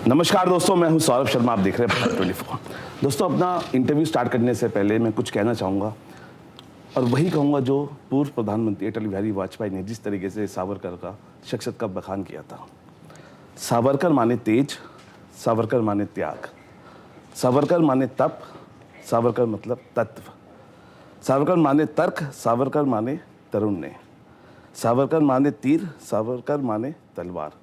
नमस्कार दोस्तों, मैं हूं सौरभ शर्मा। आप देख रहे हैं 24। दोस्तों, अपना इंटरव्यू स्टार्ट करने से पहले मैं कुछ कहना चाहूँगा और वही कहूँगा जो पूर्व प्रधानमंत्री अटल बिहारी वाजपेयी ने जिस तरीके से सावरकर का शख्सियत का बखान किया था। सावरकर माने तेज, सावरकर माने त्याग, सावरकर माने तप, सावरकर मतलब तत्व, सावरकर माने तर्क, सावरकर माने तरुण्य, सावरकर माने तीर, सावरकर माने तलवार।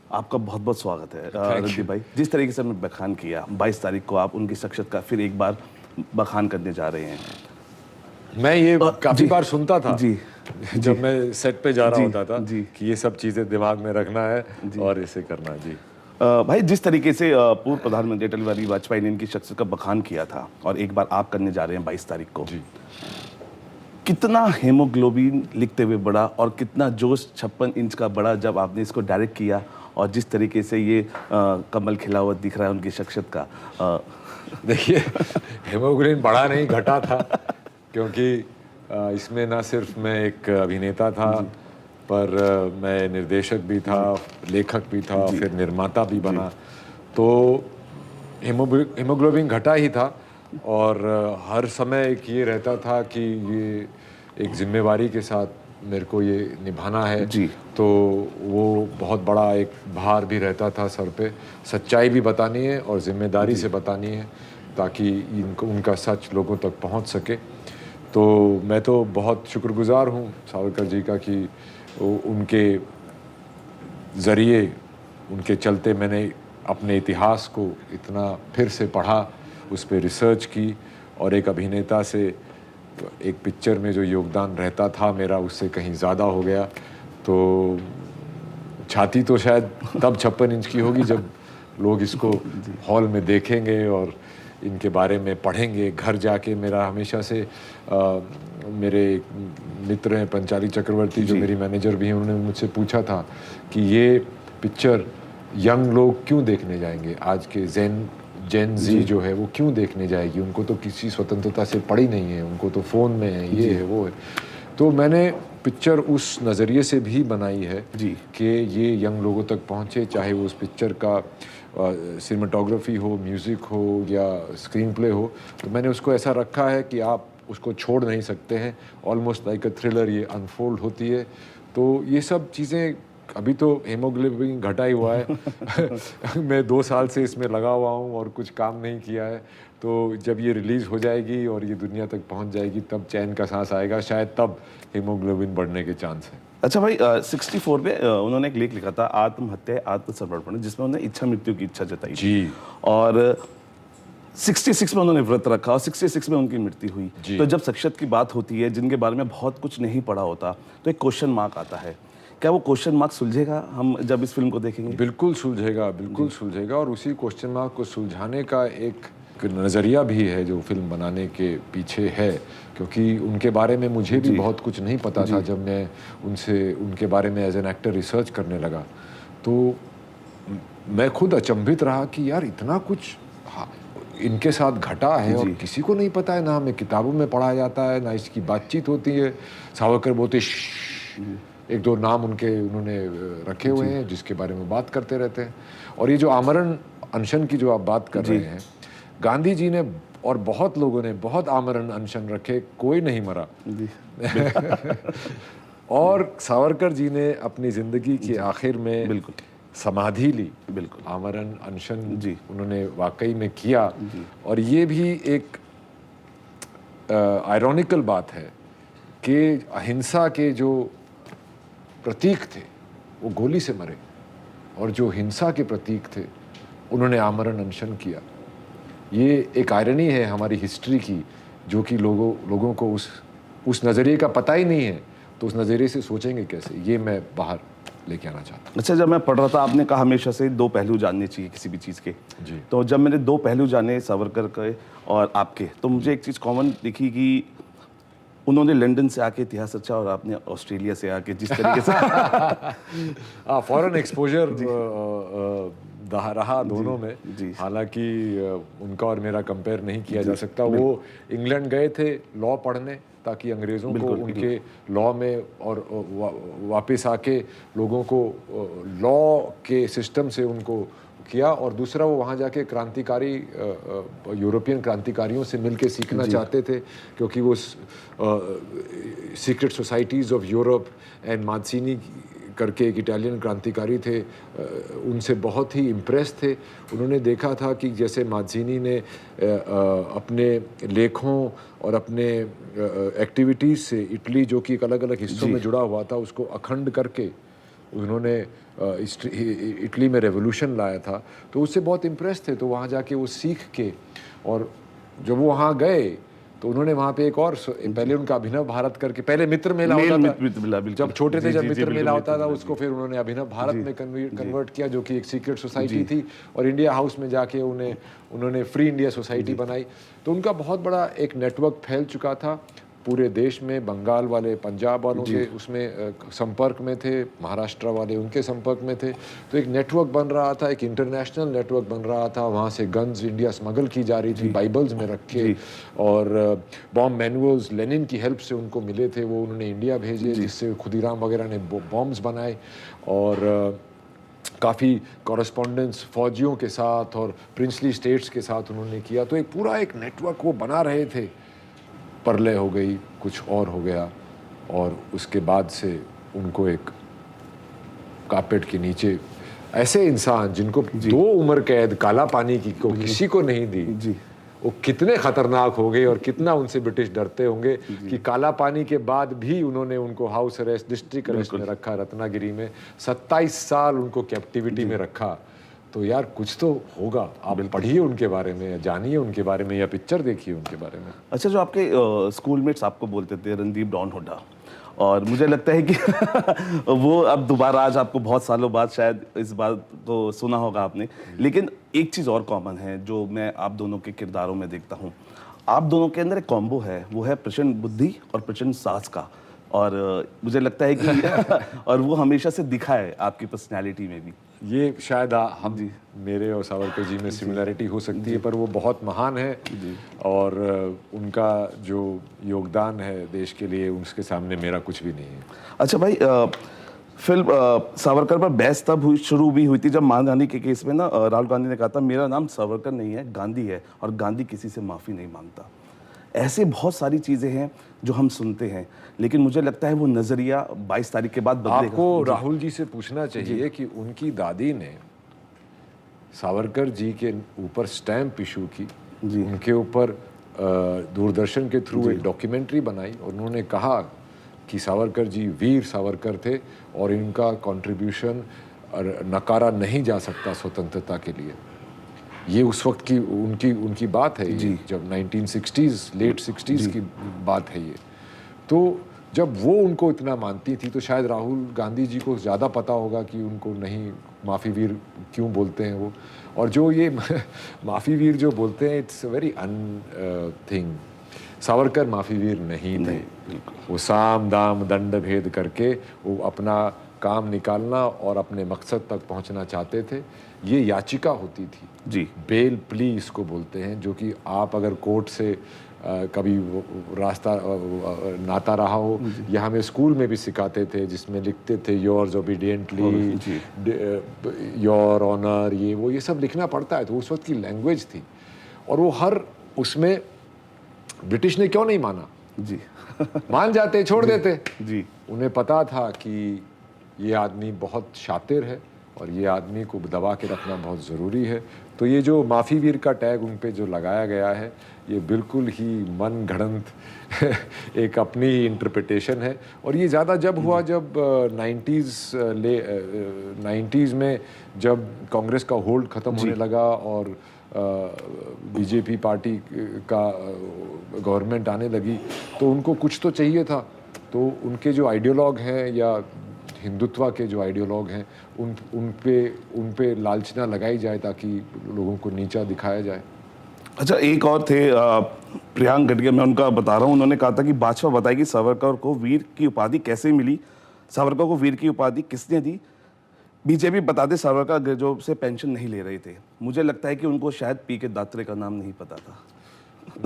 आपका बहुत बहुत स्वागत है रणदीप भाई। जिस तरीके से हमने बखान किया, 22 तारीख को आप उनकी शख्सियत का फिर एक बार बखान करने जा रहे हैं। मैं ये काफी बार सुनता था जी, जब मैं सेट पे जा रहा होता था जी। कि ये सब चीजें दिमाग में रखना है और इसे करना है। जी भाई, जिस तरीके से पूर्व प्रधानमंत्री अटल बिहारी वाजपेयी ने इनकी शख्सियत का बखान किया था और एक बार आप करने जा रहे हैं 22 तारीख को। जी कितना हेमोग्लोबिन लिखते हुए बढ़ा और कितना जोश 56 इंच का बढ़ा जब आपने इसको डायरेक्ट किया और जिस तरीके से ये कमल खिला हुआ दिख रहा है उनकी शख्सियत का। देखिए, हेमोग्लोबिन बढ़ा नहीं, घटा था, क्योंकि इसमें ना सिर्फ मैं एक अभिनेता था पर मैं निर्देशक भी था, लेखक भी था, फिर निर्माता भी बना। तो हेमोग्लोबिन घटा ही था और हर समय एक ये रहता था कि ये एक जिम्मेवारी के साथ मेरे को ये निभाना है। जी। तो वो बहुत बड़ा एक भार भी रहता था सर पे। सच्चाई भी बतानी है और जिम्मेदारी से बतानी है ताकि इनको उनका सच लोगों तक पहुंच सके। तो मैं तो बहुत शुक्रगुजार हूँ सावरकर जी का कि उनके ज़रिए, उनके चलते मैंने अपने इतिहास को इतना फिर से पढ़ा, उस पर रिसर्च की और एक अभिनेता से एक पिक्चर में जो योगदान रहता था मेरा उससे कहीं ज़्यादा हो गया। तो छाती तो शायद तब 56 इंच की होगी जब लोग इसको हॉल में देखेंगे और इनके बारे में पढ़ेंगे। घर जाके मेरा हमेशा से मेरे मित्र हैं पंचाली चक्रवर्ती, जो मेरी मैनेजर भी हैं, उन्होंने मुझसे पूछा था कि ये पिक्चर यंग लोग क्यों देखने जाएंगे, आज के जेन जी जो है वो क्यों देखने जाएगी, उनको तो किसी स्वतंत्रता से पड़ी नहीं है, उनको तो फ़ोन में है, ये है वो है। तो मैंने पिक्चर उस नज़रिए से भी बनाई है कि ये यंग लोगों तक पहुँचे, चाहे वो उस पिक्चर का सिनेमाटोग्राफी हो, म्यूज़िक हो या स्क्रीन प्ले हो। तो मैंने उसको ऐसा रखा है कि आप उसको छोड़ नहीं सकते हैं। ऑलमोस्ट लाइक अ थ्रिलर ये अनफोल्ड होती है। तो ये सब चीज़ें, अभी तो हेमोग्लोबिन घटा ही हुआ है मैं 2 साल से इसमें लगा हुआ हूँ और कुछ काम नहीं किया है। तो जब ये रिलीज़ हो जाएगी और ये दुनिया तक पहुँच जाएगी तब चैन का सांस आएगा, शायद तब हेमोग्लोबिन बढ़ने के चांस है। अच्छा भाई, 64 में उन्होंने एक लेख लिखा था, आत्महत्या आत्मसमर्पण, जिसमें उन्होंने इच्छा मृत्यु की इच्छा जताई जी। और 66 में उन्होंने व्रत रखा और 66 में उनकी मृत्यु हुई। तो जब शख्सियत की बात होती है जिनके बारे में बहुत कुछ नहीं पढ़ा होता तो एक क्वेश्चन मार्क आता है। क्या वो क्वेश्चन मार्क सुलझेगा हम जब इस फिल्म को देखेंगे? बिल्कुल सुलझेगा, बिल्कुल सुलझेगा। और उसी क्वेश्चन मार्क को सुलझाने का एक नज़रिया भी है जो फिल्म बनाने के पीछे है, क्योंकि उनके बारे में मुझे भी बहुत कुछ नहीं पता था। जब मैं उनके बारे में एज एन एक्टर रिसर्च करने लगा तो मैं खुद अचंभित रहा कि यार इतना कुछ इनके साथ घटा है और किसी को नहीं पता है, ना हमें किताबों में पढ़ा जाता है, ना इसकी बातचीत होती है। सावरकर बोलते एक दो नाम उन्होंने रखे हुए हैं जिसके बारे में बात करते रहते हैं। और ये जो आमरण अनशन की जो आप बात कर रहे हैं, गांधी जी ने और बहुत लोगों ने बहुत आमरण अनशन रखे, कोई नहीं मरा और सावरकर जी ने अपनी ज़िंदगी के आखिर में बिल्कुल समाधि ली। बिल्कुल आमरण अनशन उन्होंने वाकई में किया। और ये भी एक आयरॉनिकल बात है कि अहिंसा के जो प्रतीक थे वो गोली से मरे और जो हिंसा के प्रतीक थे उन्होंने आमरण अनशन किया। ये एक आयरनी है हमारी हिस्ट्री की, जो कि लोगों को उस नज़रिए का पता ही नहीं है, तो उस नज़रिए से सोचेंगे कैसे, ये मैं बाहर लेके आना चाहता हूँ। अच्छा, जब मैं पढ़ रहा था, आपने कहा हमेशा से 2 पहलू जानने चाहिए किसी भी चीज़ के। जी। तो जब मैंने 2 पहलू जाने सावरकर के और आपके, तो मुझे एक चीज़ कॉमन दिखी कि उन्होंने लंदन से आके इतिहास रचा और आपने ऑस्ट्रेलिया से आके जिस तरीके से फॉरेन एक्सपोजर रहा दोनों में। हालांकि उनका और मेरा कंपेयर नहीं किया जा सकता। वो इंग्लैंड गए थे लॉ पढ़ने ताकि अंग्रेज़ों को उनके लॉ में और वापस आके लोगों को लॉ के सिस्टम से उनको किया, और दूसरा वो वहाँ जाके क्रांतिकारी यूरोपियन क्रांतिकारियों से मिलके सीखना चाहते थे, क्योंकि वो secret societies of Europe and Mazzini करके एक इटालियन क्रांतिकारी थे, उनसे बहुत ही इम्प्रेस थे। उन्होंने देखा था कि जैसे माज़िनी ने अपने लेखों और अपने एक्टिविटीज़ से इटली, जो कि एक अलग अलग हिस्सों में जुड़ा हुआ था, उसको अखंड करके उन्होंने इटली में रेवोल्यूशन लाया था, तो उससे बहुत इम्प्रेस थे। तो वहाँ जाके वो सीख के, और जब वो वहाँ गए तो उन्होंने वहाँ पे एक और पहले उनका अभिनव भारत करके, पहले मित्र मेला होता था, जब छोटे थे, जब मित्र मेला होता था, उसको फिर उन्होंने अभिनव भारत में कन्वर्ट किया, जो कि एक सीक्रेट सोसाइटी थी, और इंडिया हाउस में जाके उन्होंने फ्री इंडिया सोसाइटी बनाई। तो उनका बहुत बड़ा एक नेटवर्क फैल चुका था पूरे देश में। बंगाल वाले पंजाब वालों के उसमें संपर्क में थे, महाराष्ट्र वाले उनके संपर्क में थे। तो एक नेटवर्क बन रहा था, एक इंटरनेशनल नेटवर्क बन रहा था। वहाँ से गन्स इंडिया स्मगल की जा रही थी, बाइबल्स में रख के, और बॉम्ब मैनुअल्स लेनिन की हेल्प से उनको मिले थे, वो उन्होंने इंडिया भेजे, जिससे खुदीराम वगैरह ने बॉम्ब्स बनाए, और काफ़ी कॉरेस्पॉन्डेंस फौजियों के साथ और प्रिंसली स्टेट्स के साथ उन्होंने किया। तो एक पूरा एक नेटवर्क वो बना रहे थे। परलय हो गई, कुछ और हो गया, और उसके बाद से उनको एक कारपेट के नीचे ऐसे इंसान जिनको 2 उम्र कैद काला पानी की को किसी को नहीं दी, वो कितने खतरनाक हो गए, और कितना उनसे ब्रिटिश डरते होंगे कि काला पानी के बाद भी उन्होंने उनको हाउस अरेस्ट, डिस्ट्रिक्ट अरेस्ट में रखा, रत्नागिरी में 27 साल उनको कैप्टिविटी में रखा। तो यार कुछ तो होगा। आप पढ़िए उनके बारे में, जानिए उनके बारे में, या पिक्चर देखिए उनके बारे में। अच्छा, जो आपके स्कूलमेट्स आपको बोलते थे रणदीप डॉन हुड्डा, और मुझे लगता है कि वो अब दोबारा, आज आपको बहुत सालों बाद शायद इस बात को सुना होगा आपने, लेकिन एक चीज़ और कॉमन है जो मैं आप दोनों के किरदारों में देखता हूँ। आप दोनों के अंदर एक कॉम्बो है, वो है प्रचंड बुद्धि और प्रचंड साहस का, और मुझे लगता है कि और वो हमेशा से दिखा है आपकी पर्सनैलिटी में भी। ये शायद हम मेरे और सावरकर जी में सिमिलैरिटी हो सकती है, पर वो बहुत महान है, और उनका जो योगदान है देश के लिए, उसके सामने मेरा कुछ भी नहीं है। अच्छा भाई, फिल्म सावरकर पर बहस तब शुरू भी हुई थी जब मानहानि के केस में ना राहुल गांधी ने कहा था, मेरा नाम सावरकर नहीं है, गांधी है, और गांधी किसी से माफ़ी नहीं मांगता। ऐसे बहुत सारी चीज़ें हैं जो हम सुनते हैं, लेकिन मुझे लगता है वो नज़रिया 22 तारीख के बाद बदलेगा। आपको राहुल जी से पूछना चाहिए कि उनकी दादी ने सावरकर जी के ऊपर स्टैम्प इशू की, उनके ऊपर दूरदर्शन के थ्रू एक डॉक्यूमेंट्री बनाई, और उन्होंने कहा कि सावरकर जी वीर सावरकर थे, और इनका कंट्रीब्यूशन नकारा नहीं जा सकता स्वतंत्रता के लिए। ये उस वक्त की उनकी बात है, जब 1960s लेट 60s की बात है ये। तो जब वो उनको इतना मानती थी, तो शायद राहुल गांधी जी को ज़्यादा पता होगा कि उनको नहीं माफ़ी वीर क्यों बोलते हैं वो। और जो ये माफ़ी वीर जो बोलते हैं, it's a very thing. Savarkar माफ़ी वीर नहीं थे। वो साम दाम दंड भेद करके वो अपना काम निकालना और अपने मकसद तक पहुंचना चाहते थे। ये याचिका होती थी जी, बेल प्ली इसको बोलते हैं, जो कि आप अगर कोर्ट से कभी रास्ता नाता रहा हो, या हमें स्कूल में भी सिखाते थे, जिसमें लिखते थे योर्स ओबीडियंटली, योर ऑनर, ये सब लिखना पड़ता है। तो उस वक्त की लैंग्वेज थी, और वो हर उसमें ब्रिटिश ने क्यों नहीं माना जी मान जाते, छोड़ देते जी। उन्हें पता था कि ये आदमी बहुत शातिर है, और ये आदमी को दबा के रखना बहुत ज़रूरी है। तो ये जो माफ़ी वीर का टैग उन पे जो लगाया गया है, ये बिल्कुल ही मन घड़ंत एक अपनी इंटरप्रिटेशन है। और ये ज़्यादा जब हुआ जब 90s में जब कांग्रेस का होल्ड ख़त्म होने लगा और बीजेपी पार्टी का गवर्नमेंट आने लगी, तो उनको कुछ तो चाहिए था। तो उनके जो आइडियोलॉग हैं, या हिंदुत्व के जो आइडियोलॉग हैं, उन पे लालचना लगाई जाए ताकि लोगों को नीचा दिखाया जाए। अच्छा, एक और थे प्रियांक गढ़िया, मैं उनका बता रहा हूँ। उन्होंने कहा था कि भाजपा बताएगी सावरकर को वीर की उपाधि कैसे मिली, सावरकर को वीर की उपाधि किसने दी, बीजेपी बता दे सावरकर जो से पेंशन नहीं ले रहे थे। मुझे लगता है कि उनको शायद पी.के. दात्रे का नाम नहीं पता था।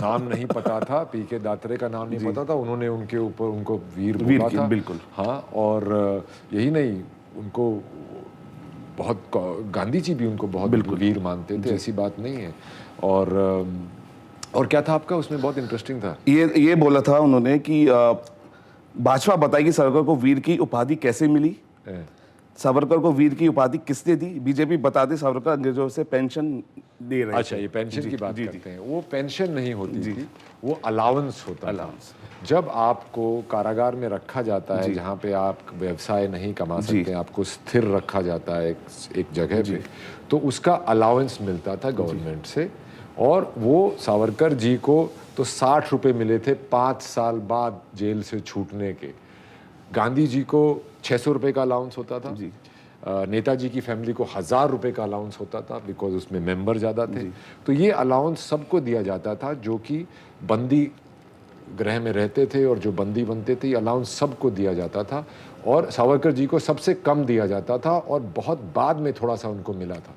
नाम नहीं पता था, पी.के. दात्रे का नाम नहीं पता था। उन्होंने उनके ऊपर उनको वीर बोला था, बिल्कुल। हाँ। और यही नहीं, उनको बहुत गांधी जी भी उनको बहुत वीर मानते थे, ऐसी बात नहीं है। और क्या था आपका उसमें बहुत इंटरेस्टिंग था? ये बोला था उन्होंने कि भाजपा बताई कि सावरकर को वीर की उपाधि कैसे मिली, सावरकर को वीर की उपाधि किसने दी, बीजेपी बता दे सावरकर अंग्रेजों से पेंशन दे रहे अच्छा, थे। ये पेंशन की बात करते हैं। वो पेंशन नहीं होती थी, वो अलाउंस होता था। जब आपको कारागार में रखा जाता है, जहाँ पे आप व्यवसाय नहीं कमा सकते, आपको स्थिर रखा जाता है एक जगह पे, तो उसका अलाउंस मिलता था गवर्नमेंट से। और वो सावरकर जी को तो 60 रुपये मिले थे 5 साल बाद जेल से छूटने के। गांधी जी को 600 रुपये का अलाउंस होता था। नेताजी की फैमिली को 1000 रुपये का अलाउंस होता था, बिकॉज उसमें मेंबर ज़्यादा थे। तो ये अलाउंस सबको दिया जाता था जो कि बंदी गृह में रहते थे और जो बंदी बनते थे, ये अलाउंस सबको दिया जाता था। और सावरकर जी को सबसे कम दिया जाता था और बहुत बाद में थोड़ा सा उनको मिला था।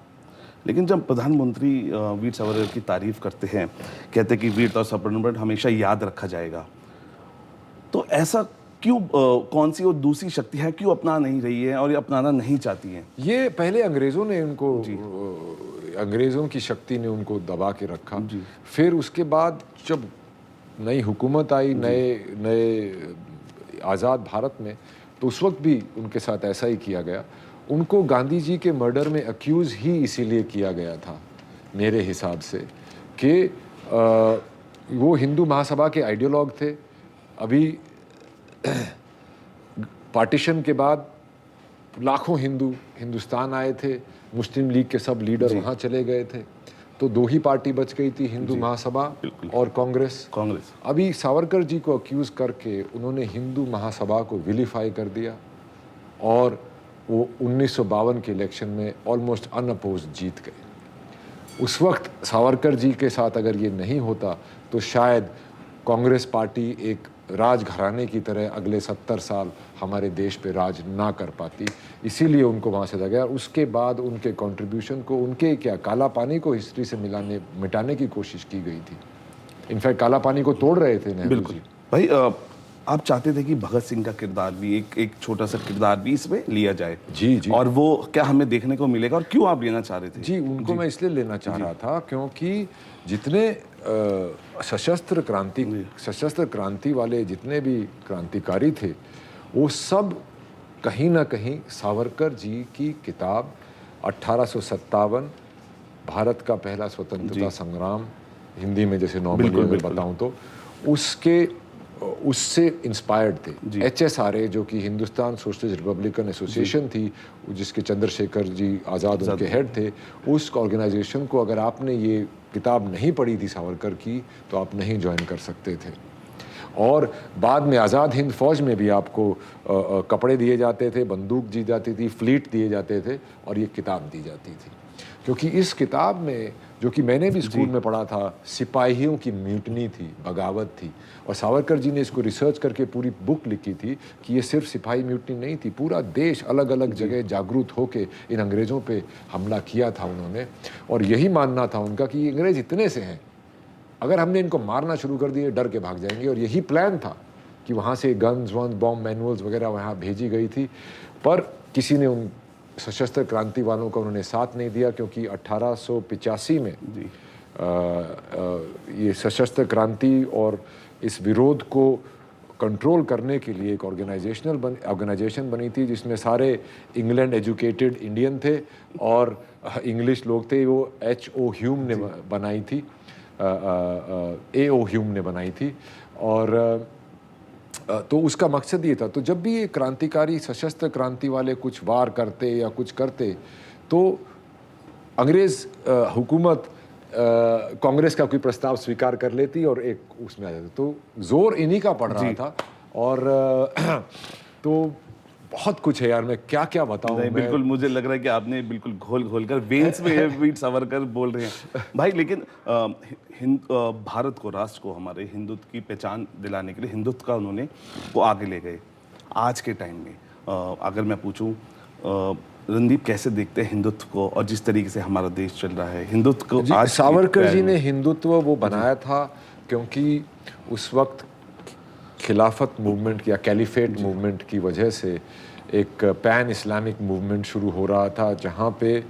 लेकिन जब प्रधानमंत्री वीर सावरकर की तारीफ करते हैं, कहते हैं कि वीरता और समर्पण हमेशा याद रखा जाएगा, तो ऐसा क्यों, कौन सी वो दूसरी शक्ति है क्यों अपना नहीं रही है और ये अपनाना नहीं चाहती हैं? ये पहले अंग्रेज़ों ने उनको, अंग्रेज़ों की शक्ति ने उनको दबा के रखा। फिर उसके बाद जब नई हुकूमत आई, नए आज़ाद भारत में, तो उस वक्त भी उनके साथ ऐसा ही किया गया। उनको गांधी जी के मर्डर में अक्यूज़ ही इसीलिए किया गया था मेरे हिसाब से कि वो हिंदू महासभा के आइडियोलॉग थे। अभी पार्टीशन के बाद लाखों हिंदू हिंदुस्तान आए थे, मुस्लिम लीग के सब लीडर वहाँ चले गए थे, तो 2 ही पार्टी बच गई थी, हिंदू महासभा और कांग्रेस। अभी सावरकर जी को अक्यूज़ करके उन्होंने हिंदू महासभा को विलीफाई कर दिया और वो 1952 के इलेक्शन में ऑलमोस्ट अनअपोज्ड जीत गए। उस वक्त सावरकर जी के साथ अगर ये नहीं होता तो शायद कांग्रेस पार्टी एक राजघराने की तरह अगले 70 साल हमारे देश पे राज ना कर पाती। इसीलिए उनको वहाँ से गया। उसके बाद उनके कंट्रीब्यूशन को, उनके क्या काला पानी को हिस्ट्री से मिटाने की कोशिश की गई थी। इनफैक्ट काला पानी को तोड़ रहे थे नेहरू जी। भाई आप चाहते थे कि भगत सिंह का किरदार भी, एक छोटा सा किरदार भी इसमें लिया जाए। जी। और वो क्या हमें देखने को मिलेगा और क्यों आप लेना चाह रहे थे? जी, उनको मैं इसलिए लेना चाह रहा था क्योंकि जितने सशस्त्र क्रांति वाले जितने भी क्रांतिकारी थे, वो सब कहीं ना कहीं सावरकर जी की किताब 1857 भारत का पहला स्वतंत्रता संग्राम, हिंदी में जैसे नॉर्मली मैं बताऊं तो उससे इंस्पायर्ड थे। HSRA जो कि हिंदुस्तान सोशलिस्ट रिपब्लिकन एसोसिएशन थी, जिसके चंद्रशेखर जी आज़ाद उनके हेड थे, उस ऑर्गेनाइजेशन को अगर आपने ये किताब नहीं पढ़ी थी सावरकर की तो आप नहीं ज्वाइन कर सकते थे। और बाद में आज़ाद हिंद फौज में भी आपको कपड़े दिए जाते थे, बंदूक दी जाती थी, फ्लीट दिए जाते थे और ये किताब दी जाती थी। क्योंकि इस किताब में, जो कि मैंने भी स्कूल में पढ़ा था, सिपाहियों की म्यूटनी थी, बगावत थी। और सावरकर जी ने इसको रिसर्च करके पूरी बुक लिखी थी कि ये सिर्फ सिपाही म्यूटनी नहीं थी, पूरा देश अलग अलग जगह जागरूक होके इन अंग्रेज़ों पे हमला किया था उन्होंने। और यही मानना था उनका कि ये अंग्रेज़ इतने से हैं, अगर हमने इनको मारना शुरू कर दिए डर के भाग जाएंगे। और यही प्लान था कि वहाँ से गन्स वन्स बॉम्ब मैनुअल्स वगैरह वहाँ भेजी गई थी। पर किसी ने उन सशस्त्र क्रांति वालों का उन्होंने साथ नहीं दिया, क्योंकि 1885 में ये सशस्त्र क्रांति और इस विरोध को कंट्रोल करने के लिए एक ऑर्गेनाइजेशन बनी थी, जिसमें सारे इंग्लैंड एजुकेटेड इंडियन थे और इंग्लिश लोग थे। वो H.O. ह्यूम ने बनाई थी, A.O. ह्यूम ने बनाई थी। और तो उसका मकसद ये था। तो जब भी ये क्रांतिकारी सशस्त्र क्रांति वाले कुछ वार करते या कुछ करते, तो अंग्रेज़ हुकूमत कांग्रेस का कोई प्रस्ताव स्वीकार कर लेती और एक उसमें आ जाती। तो जोर इन्हीं का पड़ रहा था। और तो बहुत कुछ है यार, मैं क्या क्या बताऊं। बिल्कुल, मुझे लग रहा है कि आपने बिल्कुल घोल कर वेन्स में वीर सावरकर बोल रहे हैं भाई। लेकिन भारत को, राष्ट्र को हमारे हिंदुत्व की पहचान दिलाने के लिए हिंदुत्व का उन्होंने वो आगे ले गए। आज के टाइम में अगर मैं पूछूं, रणदीप कैसे देखते हैं हिंदुत्व को और जिस तरीके से हमारा देश चल रहा है हिंदुत्व को? आज सावरकर जी ने हिंदुत्व वो बनाया था क्योंकि उस वक्त खिलाफत मूवमेंट या कैलिफेट मूवमेंट की वजह से एक पैन इस्लामिक मूवमेंट शुरू हो रहा था, जहाँ पे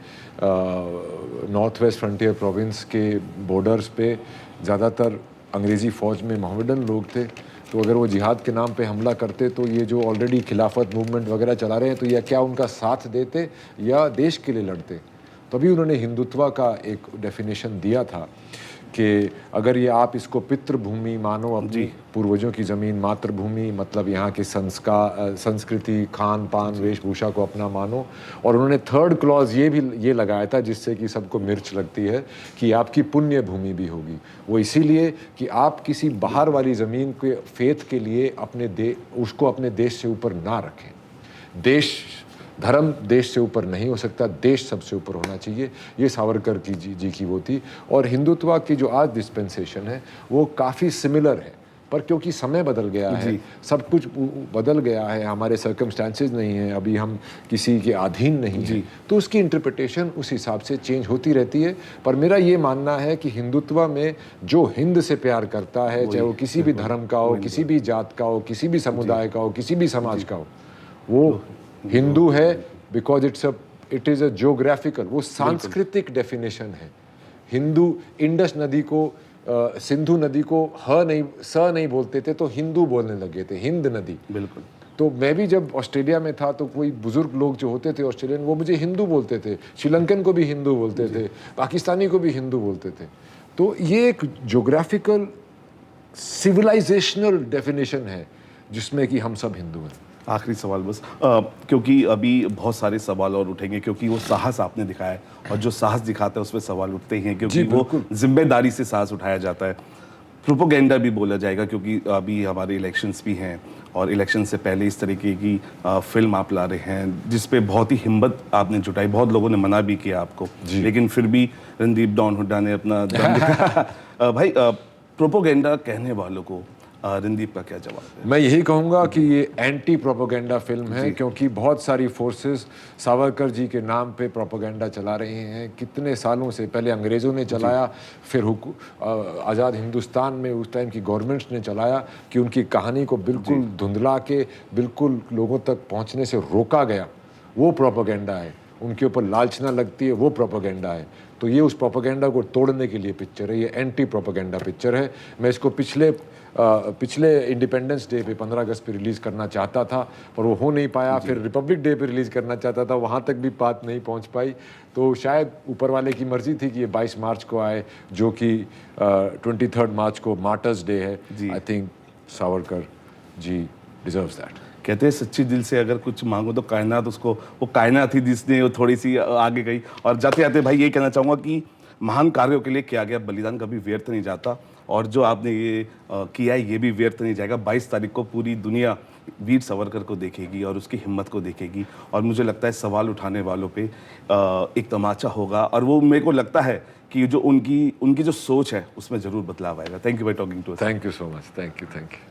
नॉर्थ वेस्ट फ्रंटियर प्रोविंस के बॉर्डर्स पे ज़्यादातर अंग्रेज़ी फ़ौज में मोहम्मदन लोग थे। तो अगर वो जिहाद के नाम पे हमला करते तो ये जो ऑलरेडी खिलाफत मूवमेंट वगैरह चला रहे हैं, तो यह क्या उनका साथ देते या देश के लिए लड़ते? तभी उन्होंने हिंदुत्व का एक डेफिनेशन दिया था कि अगर ये आप इसको पितृभूमि मानो, अपनी पूर्वजों की ज़मीन, मातृभूमि मतलब यहाँ के संस्कार, संस्कृति, खान पान, वेशभूषा को अपना मानो। और उन्होंने थर्ड क्लॉज ये लगाया था, जिससे कि सबको मिर्च लगती है, कि आपकी पुण्य भूमि भी होगी। वो इसीलिए कि आप किसी बाहर वाली ज़मीन के फेथ के लिए उसको अपने देश से ऊपर ना रखें। धर्म देश से ऊपर नहीं हो सकता, देश सबसे ऊपर होना चाहिए। ये सावरकर जी की वो थी। और हिंदुत्व की जो आज डिस्पेंसेशन है वो काफ़ी सिमिलर है, पर क्योंकि समय बदल गया है, सब कुछ बदल गया है, हमारे सर्कमस्टांसेस नहीं हैं, अभी हम किसी के अधीन नहीं हैं, तो उसकी इंटरप्रिटेशन उस हिसाब से चेंज होती रहती है। पर मेरा ये मानना है कि हिंदुत्व में जो हिंद से प्यार करता है, चाहे वो किसी भी धर्म का हो, किसी भी जात का हो, किसी भी समुदाय का हो, किसी भी समाज का हो, वो हिंदू है। Because it is a geographical, वो सांस्कृतिक डेफिनेशन है। हिंदू इंडस नदी को, सिंधु नदी को स नहीं बोलते थे, तो हिंदू बोलने लगे थे, हिंद नदी। बिल्कुल। तो मैं भी जब ऑस्ट्रेलिया में था तो कोई बुजुर्ग लोग जो होते थे ऑस्ट्रेलियन, वो मुझे हिंदू बोलते थे, श्रीलंकन को भी हिंदू बोलते थे, पाकिस्तानी को भी हिंदू बोलते थे। तो ये एक ज्योग्राफिकल सिविलाइजेशनल डेफिनेशन है जिसमें कि हम सब हिंदू हैं। आखिरी सवाल बस, क्योंकि अभी बहुत सारे सवाल और उठेंगे, क्योंकि वो साहस आपने दिखाया है, और जो साहस दिखाता है उसमें सवाल उठते ही हैं, क्योंकि वो जिम्मेदारी से साहस उठाया जाता है। प्रोपोगेंडा भी बोला जाएगा, क्योंकि अभी हमारे इलेक्शंस भी हैं, और इलेक्शन से पहले इस तरीके की फिल्म आप ला रहे हैं, जिस पे बहुत ही हिम्मत आपने जुटाई। बहुत लोगों ने मना भी किया आपको, लेकिन फिर भी रणदीप डॉन हुड्डा ने अपना दम दिखाया। भाई, प्रोपोगेंडा कहने वालों को रणदीप का क्या जवाब है? मैं यही कहूँगा कि ये एंटी प्रोपोगेंडा फिल्म है, क्योंकि बहुत सारी फोर्सेस सावरकर जी के नाम पे प्रोपोगेंडा चला रहे हैं कितने सालों से। पहले अंग्रेज़ों ने चलाया, फिर आज़ाद हिंदुस्तान में उस टाइम की गवर्नमेंट्स ने चलाया, कि उनकी कहानी को बिल्कुल धुंधला के बिल्कुल लोगों तक पहुँचने से रोका गया, वो प्रोपोगेंडा है। उनके ऊपर लालचना लगती है, वो प्रोपोगेंडा है। तो ये उस प्रोपोगेंडा को तोड़ने के लिए पिक्चर है, ये एंटी प्रोपोगेंडा पिक्चर है। मैं इसको पिछले इंडिपेंडेंस डे पे 15 अगस्त पे रिलीज़ करना चाहता था, पर वो हो नहीं पाया। फिर रिपब्लिक डे पे रिलीज़ करना चाहता था, वहाँ तक भी बात नहीं पहुँच पाई। तो शायद ऊपर वाले की मर्ज़ी थी कि ये 22 मार्च को आए, जो कि 23 मार्च को मार्टर्स डे है। I think Savarkar ji deserves that. कहते हैं सच्ची दिल से अगर कुछ मांगो तो कायनात उसको, वो कायनात थी जिसने वो थोड़ी सी आगे गई। और जाते जाते भाई ये कहना चाहूँगा कि महान कार्यों के लिए किया गया बलिदान कभी व्यर्थ नहीं जाता, और जो आपने ये किया है ये भी व्यर्थ नहीं जाएगा। 22 तारीख को पूरी दुनिया वीर सावरकर को देखेगी और उसकी हिम्मत को देखेगी, और मुझे लगता है सवाल उठाने वालों पे एक तमाचा होगा, और वो मेरे को लगता है कि जो उनकी जो सोच है उसमें ज़रूर बदलाव आएगा। Thank you for talking to us. Thank you so much. Thank you.